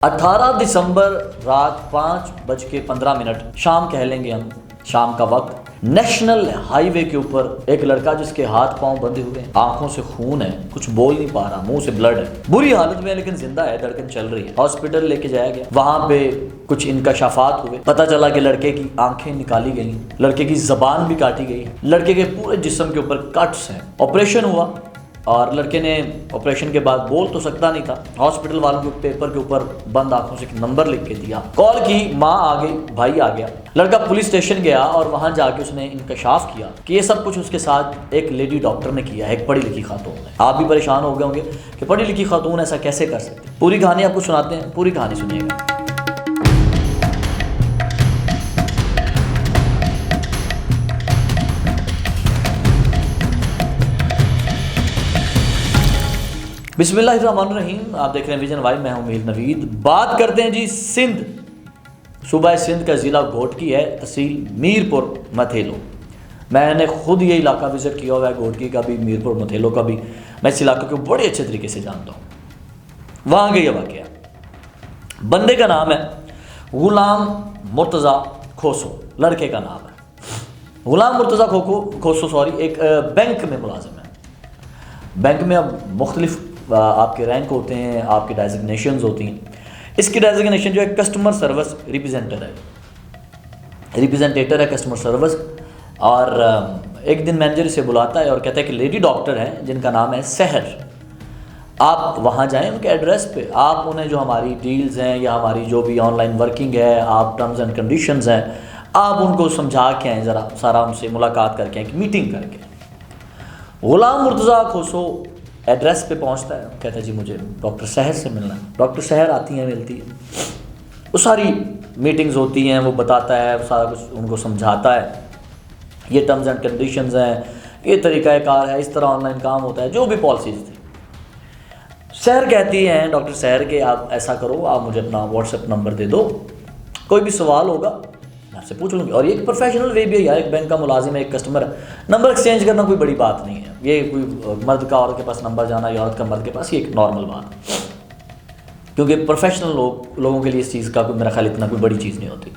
18 दिसंबर रात 5:15 शाम कह लेंगे हम, शाम का वक्त, नेशनल हाईवे के ऊपर एक लड़का जिसके हाथ पांव बंधे हुए हैं, आंखों से खून है, कुछ बोल नहीं पा रहा, मुंह से ब्लड है, बुरी हालत में लेकिन जिंदा है, धड़कन चल रही है। हॉस्पिटल लेके जाया गया, वहां पे कुछ इंकशाफात हुए, पता चला कि लड़के की आंखें निकाली गई, लड़के की जबान भी काटी गई, लड़के के पूरे जिस्म के ऊपर कट्स हैं। ऑपरेशन हुआ और लड़के ने ऑपरेशन के बाद बोल तो सकता नहीं था। हॉस्पिटल वालों को पेपर के ऊपर बंद आंखों से एक नंबर लिख के दिया, कॉल की, माँ आ गई, भाई आ गया। लड़का पुलिस स्टेशन गया और वहां जाके उसने इंकशाफ किया कि ये सब कुछ उसके साथ एक लेडी डॉक्टर ने किया है, एक पढ़ी लिखी खातून ने। आप भी परेशान हो गए होंगे कि पढ़ी लिखी खातून ऐसा कैसे कर सकती। पूरी कहानी आपको सुनाते हैं, पूरी कहानी सुनिएगा। बिस्मिल्लाहिर्रहमानिर्रहीम, आप देख रहे हैं विजन वाई, मैं हूं मीर नवीद। बात करते हैं जी सिंध, सूबा सिंध का ज़िला घोटकी है, तहसील मीरपुर मथेलो। मैंने खुद ये इलाका विज़िट किया हुआ है, घोटकी का भी, मीरपुर मथेलो का भी। मैं इस इलाके को बड़े अच्छे तरीके से जानता हूँ। वहाँ गई वाक़या, बंदे का नाम है गुलाम मुर्तज़ा खोसो, लड़के का नाम है गुलाम मुर्तज़ा खोसो, एक बैंक में मुलाजिम है। बैंक में अब मुख्तलिफ आपके रैंक होते हैं, आपकी डेजिग्नेशंस होती हैं। इसकी डेजिग्नेशन जो है कस्टमर सर्विस रिप्रेजेंटेटर है कस्टमर सर्विस। और एक दिन मैनेजर से बुलाता है और कहता है कि लेडी डॉक्टर हैं जिनका नाम है सहर, आप वहाँ जाएं, उनके एड्रेस पे आप उन्हें जो हमारी डील्स हैं या हमारी जो भी ऑनलाइन वर्किंग है, आप टर्म्स एंड कंडीशंस हैं, आप उनको समझा के आएँ, ज़रा सारा उनसे मुलाकात करके, एक मीटिंग करके। गुलाम मुर्तज़ा खोसो एड्रेस पे पहुंचता है, कहता है जी मुझे डॉक्टर सहर से मिलना है। डॉक्टर सहर आती हैं, मिलती है, वो सारी मीटिंग्स होती हैं, वो बताता है, वो सारा कुछ उनको समझाता है, ये टर्म्स एंड कंडीशंस हैं, ये तरीक़ाकार है, इस तरह ऑनलाइन काम होता है, जो भी पॉलिसीज़ थी। सहर कहती हैं डॉक्टर सहर के, आप ऐसा करो, आप मुझे अपना व्हाट्सएप नंबर दे दो, कोई भी सवाल होगा आपसे पूछ लूँगी। और ये एक प्रोफेशनल वे भी है यार, एक बैंक का मुलाजिम है, एक कस्टमर है, नंबर एक्सचेंज करना कोई बड़ी बात नहीं है। ये कोई मर्द का औरत के पास नंबर जाना या औरत का मर्द के पास, ये एक नॉर्मल बात है, क्योंकि प्रोफेशनल लोगों के लिए इस चीज़ का कोई, मेरा ख्याल, इतना कोई बड़ी चीज़ नहीं होती।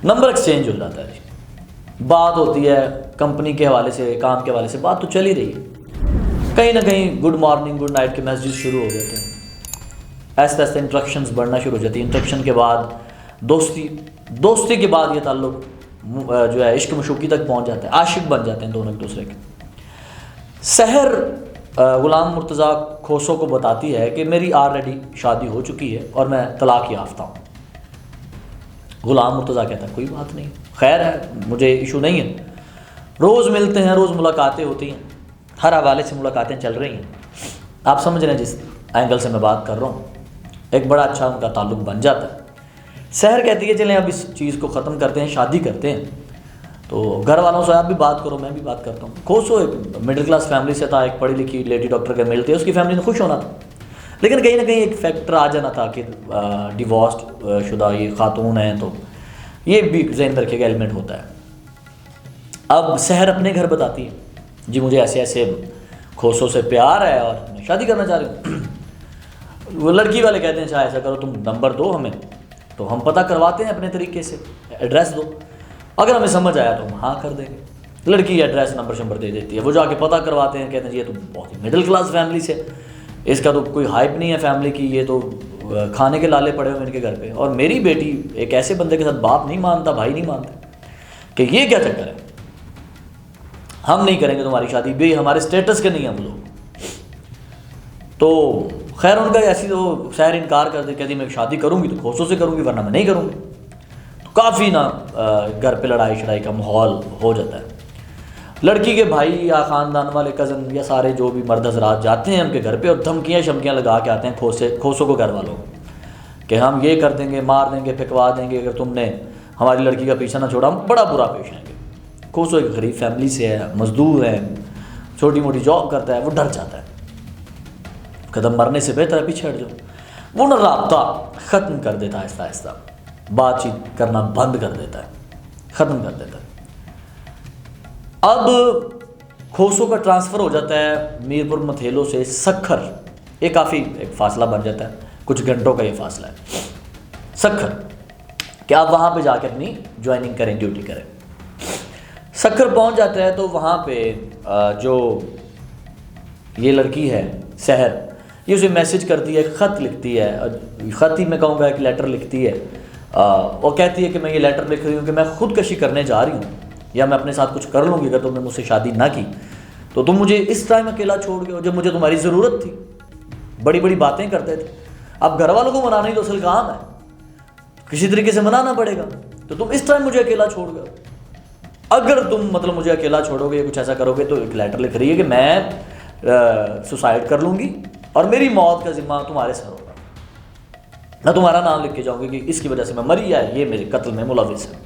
नंबर एक्सचेंज हो जाता है, बात होती है कंपनी के हवाले से, काम के हवाले से बात तो चल ही रही है। कहीं ना कहीं गुड मॉर्निंग गुड नाइट के मैसेज शुरू हो जाते हैं, ऐसे ऐसे इंस्ट्रक्शंस बढ़ना शुरू हो जाती है। इंस्ट्रक्शन के बाद दोस्ती के बाद ये ताल्लुक जो है इश्क मशूकी तक पहुंच जाता है, आशिक बन जाते हैं दोनों एक दूसरे के। सहर गुलाम मुर्तज़ा खोसो को बताती है कि मेरी ऑलरेडी शादी हो चुकी है और मैं तलाक याफ्ता हूँ। गुलाम मुर्तज़ा कहता है कोई बात नहीं, खैर है, मुझे इशू नहीं है, रोज़ मिलते हैं, रोज़ मुलाकातें होती हैं, हर हवाले से मुलाकातें चल रही हैं। आप समझ रहे हैं जिस एंगल से मैं बात कर रहा हूँ, एक बड़ा अच्छा उनका ताल्लुक बन जाता है। सहर कहती है चलें अब इस चीज़ को ख़त्म करते हैं, शादी करते हैं। तो घर वालों से आप भी बात करो, मैं भी बात करता हूँ। खोसो एक मिडिल क्लास फैमिली से था, एक पढ़ी लिखी लेडी डॉक्टर के मिलते, उसकी फैमिली ने खुश होना था, लेकिन कहीं ना कहीं एक फैक्टर आ जाना था कि डिवोर्स्ड शुदा ये खातून हैं, तो ये भी ज़हन में रखिएगा, एलिमेंट होता है। अब सहर अपने घर बताती है, जी मुझे ऐसे ऐसे खोसो से प्यार है और मैं शादी करना चाह रही हूँ। वो लड़की वाले कहते हैं अच्छा ऐसा करो, तुम नंबर दो हमें, तो हम पता करवाते हैं अपने तरीके से, एड्रेस दो, अगर हमें समझ आया तो हम हाँ कर देंगे। लड़की एड्रेस नंबर शंबर दे देती है, वो जाके पता करवाते हैं, कहते हैं जी ये तो बहुत ही मिडिल क्लास फैमिली से, इसका तो कोई हाइप नहीं है फैमिली की, ये तो खाने के लाले पड़े हुए इनके घर पे, और मेरी बेटी एक ऐसे बंदे के साथ बाप नहीं मानता, भाई नहीं मानते, कि ये क्या चक्कर है, हम नहीं करेंगे तुम्हारी शादी, भी हमारे स्टेटस के नहीं हैं हम लोग। तो खैर उनका ऐसी तो शहर इनकार कर दे, कहती मैं शादी करूँगी तो खोसो से करूँगी, वरना मैं नहीं करूँगी। तो काफ़ी ना घर पे लड़ाई शड़ाई का माहौल हो जाता है। लड़की के भाई या ख़ानदान वाले कज़न या सारे जो भी मर्द हज़रात जाते हैं उनके घर पे और धमकियाँ शमकियाँ लगा के आते हैं खोसो को, घर वालों को, कि हम ये कर देंगे, मार देंगे, फेंकवा देंगे, अगर तुमने हमारी लड़की का पीछा ना छोड़ा हम बड़ा बुरा पेश आएंगे। खोसो एक गरीब फैमिली से है, मज़दूर है, छोटी मोटी जॉब करता है, वो डर जाता है, कदम मरने से बेहतर है पीछे हट जाओ। वो ना राब्ता ख़त्म कर देता है, आहिस्ता आहिस्ता बातचीत करना बंद कर देता है, ख़त्म कर देता है। अब खोसो का ट्रांसफ़र हो जाता है मीरपुर मथेलो से सखर, ये काफ़ी एक फ़ासला बन जाता है, कुछ घंटों का ये फासला है। सखर, कि आप वहाँ पे जाके अपनी ज्वाइनिंग करें, ड्यूटी करें। सखर पहुँच जाता है तो वहाँ पे जो ये लड़की है सहर, ये उसे मैसेज करती है, ख़त लिखती है, ख़त ही मैं कहूँगा एक लेटर लिखती है, और कहती है कि मैं ये लेटर लिख रही हूँ कि मैं ख़ुदकशी करने जा रही हूँ, या मैं अपने साथ कुछ कर लूँगी अगर तुमने मुझसे शादी ना की, तो तुम मुझे इस टाइम अकेला छोड़ गए हो जब मुझे तुम्हारी ज़रूरत थी। बड़ी बड़ी बातें करते थे, अब घर वालों को मनाना ही तो असल काम है, किसी तरीके से मनाना पड़ेगा, तो तुम इस टाइम मुझे अकेला छोड़ गए। अगर तुम मतलब मुझे अकेला छोड़ोगे या कुछ ऐसा करोगे तो एक लेटर लिख रही है कि मैं सुसाइड कर लूँगी और मेरी मौत का जिम्मा तुम्हारे सर होगा, मैं तुम्हारा नाम लिख के जाऊँगी कि इसकी वजह से मैं मरी या ये मेरे कत्ल में मुलविस है।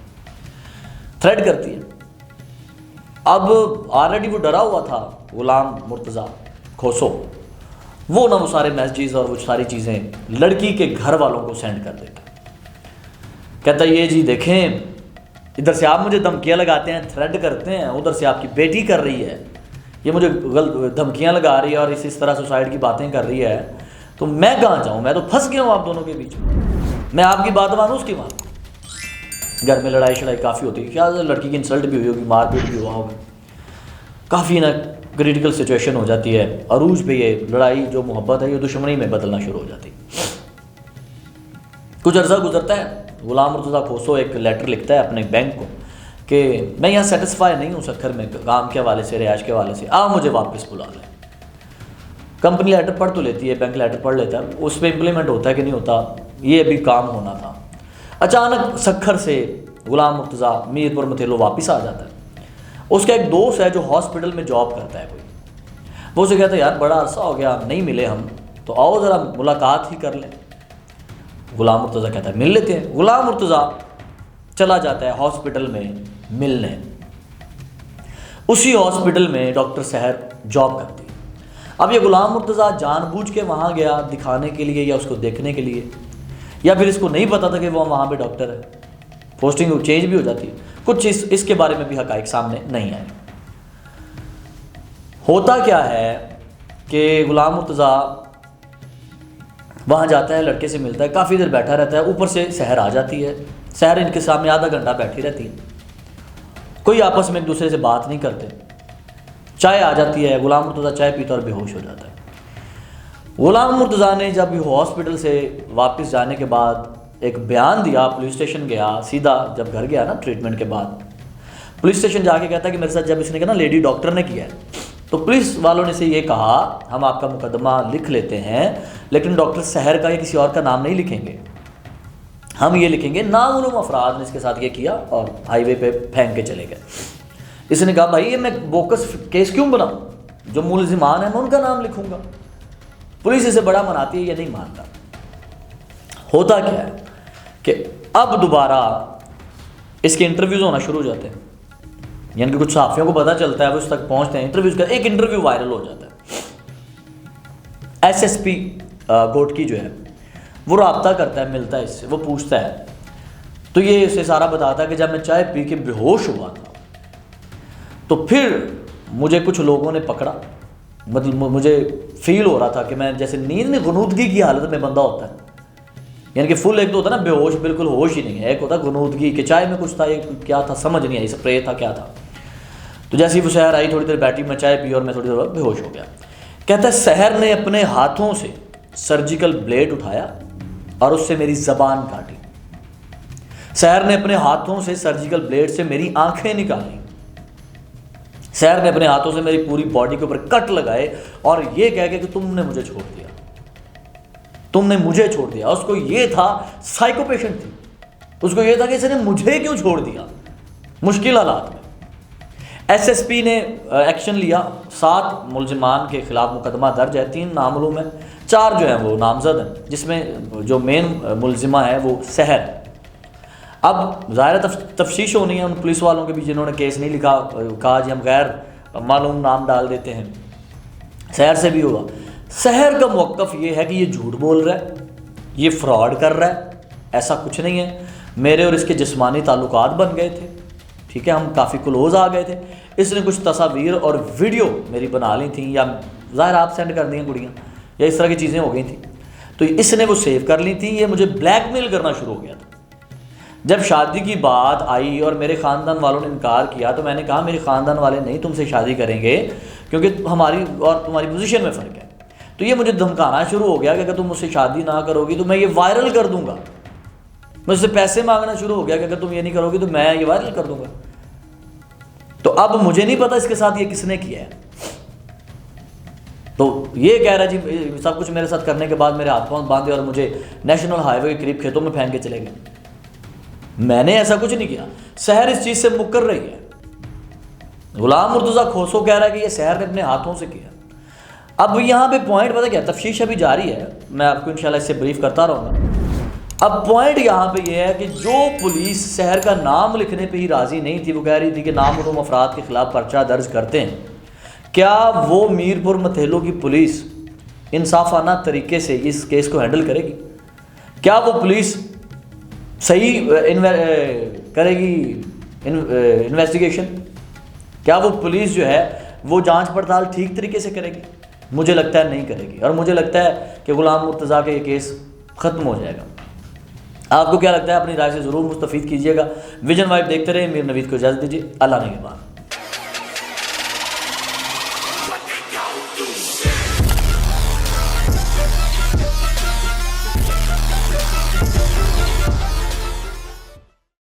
थ्रेट करती है। अब ऑलरेडी वो डरा हुआ था गुलाम मुर्तज़ा खोसो, वो ना वो सारे मैसेजेस और वो सारी चीज़ें लड़की के घर वालों को सेंड कर देता। कहता ये जी देखें, इधर से आप मुझे धमकियाँ लगाते हैं, थ्रेट करते हैं, उधर से आपकी बेटी कर रही है, ये मुझे धमकियाँ लगा रही है और इस तरह सुसाइड की बातें कर रही है, तो मैं कहाँ जाऊँ, मैं तो फंस गया हूँ आप दोनों के बीच में, मैं आपकी बात मानूँ उसकी मानूँ। घर में लड़ाई शड़ाई काफ़ी होती है, क्या लड़की की इंसल्ट भी हुई होगी, मारपीट भी हुआ होगा, काफ़ी ना क्रिटिकल सिचुएशन हो जाती है। अरूज पे ये लड़ाई जो मोहब्बत है ये दुश्मनी में बदलना शुरू हो जाती है। कुछ अर्सा गुजरता है, गुलाम मुर्तज़ा खोसो एक लेटर लिखता है अपने बैंक को कि मैं यहाँ सेटिस्फाई नहीं हूँ सखर में, काम के हवाले से, रिहाइश के हवाले से, आप मुझे वापस बुला लें। कंपनी लेटर पढ़ तो लेती है, बैंक लेटर पढ़ लेता है, उस पर इम्प्लीमेंट होता है कि नहीं होता, ये अभी काम होना था। अचानक सखर से गुलाम मुर्तज़ा मीरपुर मथेलो वापस आ जाता है। उसका एक दोस्त है जो हॉस्पिटल में जॉब करता है कोई, वो उसे कहता है यार बड़ा अरसा हो गया नहीं मिले हम, तो आओ ज़रा मुलाकात ही कर लें। गुलाम मुर्तज़ा कहता है मिल लेते हैं। गुलाम मुर्तज़ा चला जाता है हॉस्पिटल में मिलने। उसी हॉस्पिटल में डॉक्टर सहर जॉब करती है। अब ये गुलाम मुर्तज़ा जानबूझ के वहाँ गया दिखाने के लिए या उसको देखने के लिए, या फिर इसको नहीं पता था कि वो वहाँ पे डॉक्टर है, पोस्टिंग चेंज भी हो जाती है, कुछ इसके बारे में भी हकाइक सामने नहीं आए। होता क्या है कि गुलाम मुर्तज़ा वहाँ जाता है, लड़के से मिलता है, काफ़ी देर बैठा रहता है, ऊपर से सहर आ जाती है। सहर इनके सामने आधा घंटा बैठी रहती है, कोई आपस में एक दूसरे से बात नहीं करते। चाय आ जाती है, गुलाम मुर्तज़ा चाय पीता और बेहोश हो जाता है। गुलाम मुर्तज़ा ने जब हॉस्पिटल से वापस जाने के बाद एक बयान दिया, पुलिस स्टेशन गया, सीधा जब घर गया ना ट्रीटमेंट के बाद, पुलिस स्टेशन जाके कहता है कि मेरे साथ जब इसने कहा ना लेडी डॉक्टर ने किया है, तो पुलिस वालों ने से ये कहा हम आपका मुकदमा लिख लेते हैं, लेकिन डॉक्टर सहर का या किसी और का नाम नहीं लिखेंगे, हम ये लिखेंगे नामालूम अफराद ने इसके साथ ये किया, और हाईवे पे फेंक के चले गए। इसने कहा भाई ये मैं बोकस केस क्यों बनाऊं, जो मुलजिमान है मैं उनका नाम लिखूंगा। पुलिस इसे बड़ा मनाती है, ये नहीं मानता। होता क्या है कि अब दोबारा इसके इंटरव्यूज़ होना शुरू हो जाते हैं, यानी कि कुछ सहाफ़ियों को पता चलता है, वो उस तक पहुंचते हैं, इंटरव्यूज़ का एक इंटरव्यू वायरल हो जाता है। एसएसपी गोटकी जो है वो राब्ता करता है, मिलता है इससे, वो पूछता है, तो ये इसे सारा बताता है कि जब मैं चाय पी के बेहोश हुआ था तो फिर मुझे कुछ लोगों ने पकड़ा, मतलब मुझे फील हो रहा था कि मैं जैसे नींद में गुनूदगी की हालत में बंदा होता है, यानी कि फुल एक तो होता है ना बेहोश, बिल्कुल होश ही नहीं है, एक होता है गुनूदगी कि चाय में कुछ था, एक क्या था समझ नहीं आई, स्प्रे था क्या था। तो जैसे ही वो सहर आई, थोड़ी देर बैठी, मैं चाय पी और मैं थोड़ी देर बाद बेहोश हो गया। कहता है सहर ने अपने हाथों से सर्जिकल ब्लेड उठाया और उससे मेरी ज़बान काटी। सहर ने अपने हाथों से सर्जिकल ब्लेड से मेरी आंखें निकाली। सहर ने अपने हाथों से मेरी पूरी बॉडी के ऊपर कट लगाए और ये कह के कि तुमने मुझे छोड़ दिया, तुमने मुझे छोड़ दिया। उसको ये था, साइको पेशेंट थी, उसको ये था कि इसने मुझे क्यों छोड़ दिया मुश्किल हालात में। एसएसपी ने एक्शन लिया, 7 मुलजिमान के खिलाफ मुकदमा दर्ज है, 3 नामालूम है, 4 जो है वो नामजद हैं, जिसमें जो मेन मुलजिमा है वो सहर। अब ज़ाहिर तफ्तीश होनी है उन पुलिस वालों के भी जिन्होंने केस नहीं लिखा, कहा जी हम गैर मालूम नाम डाल देते हैं। सहर से भी होगा। सहर का मौक़िफ़ ये है कि ये झूठ बोल रहा है, ये फ्रॉड कर रहा है, ऐसा कुछ नहीं है, मेरे और इसके जिस्मानी ताल्लुकात बन गए थे, ठीक है, हम काफ़ी क्लोज आ गए थे, इसने कुछ तस्वीर और वीडियो मेरी बना ली थी, या ज़ाहिर आप सेंड कर दी हैं कुड़ियाँ, या इस तरह की चीज़ें हो गई थी। तो इसने वो सेव कर ली थी, ये मुझे ब्लैकमेल करना शुरू हो गया था। जब शादी की बात आई और मेरे ख़ानदान वालों ने इनकार किया तो मैंने कहा मेरे ख़ानदान वाले नहीं तुमसे शादी करेंगे क्योंकि हमारी और तुम्हारी पोजीशन में फ़र्क है। तो ये मुझे धमकाना शुरू हो गया कि अगर तुम मुझसे शादी ना करोगी तो मैं ये वायरल कर दूंगा। मुझसे पैसे मांगना शुरू हो गया कि अगर तुम ये नहीं करोगी तो मैं ये वायरल कर दूंगा। तो अब मुझे नहीं पता इसके साथ ये किसने किया है। तो ये कह रहा जी सब कुछ मेरे साथ करने के बाद मेरे हाथ पांव बांधे और मुझे नेशनल हाईवे के करीब खेतों में फेंक के चले गए। मैंने ऐसा कुछ नहीं किया। सहर इस चीज़ से मुकर रही है। गुलाम मुर्तज़ा खोसो कह रहा है कि ये सहर ने अपने हाथों से किया। अब यहाँ पे पॉइंट पता क्या, तफ्तीश अभी जारी है, मैं आपको इंशाल्लाह इससे ब्रीफ करता रहूँगा। अब पॉइंट यहाँ पे ये है कि जो पुलिस सहर का नाम लिखने पे ही राज़ी नहीं थी, वो कह रही थी कि नामअलूम अफराद के खिलाफ पर्चा दर्ज करते हैं, क्या वो मीरपुर मथेलो की पुलिस इंसाफाना तरीके से इस केस को हैंडल करेगी? क्या वो पुलिस सही करेगी इन्वेस्टिगेशन? क्या वो पुलिस जो है वो जांच पड़ताल ठीक तरीके से करेगी? मुझे लगता है नहीं करेगी। और मुझे लगता है कि गुलाम मुर्तज़ा का ये केस ख़त्म हो जाएगा। आपको क्या लगता है? अपनी राय से ज़रूर मुस्तफ़ीद कीजिएगा। विजन वाइब देखते रहे। मीर नवीद को इजाज़त दीजिए। अल्लाह ने के बाद।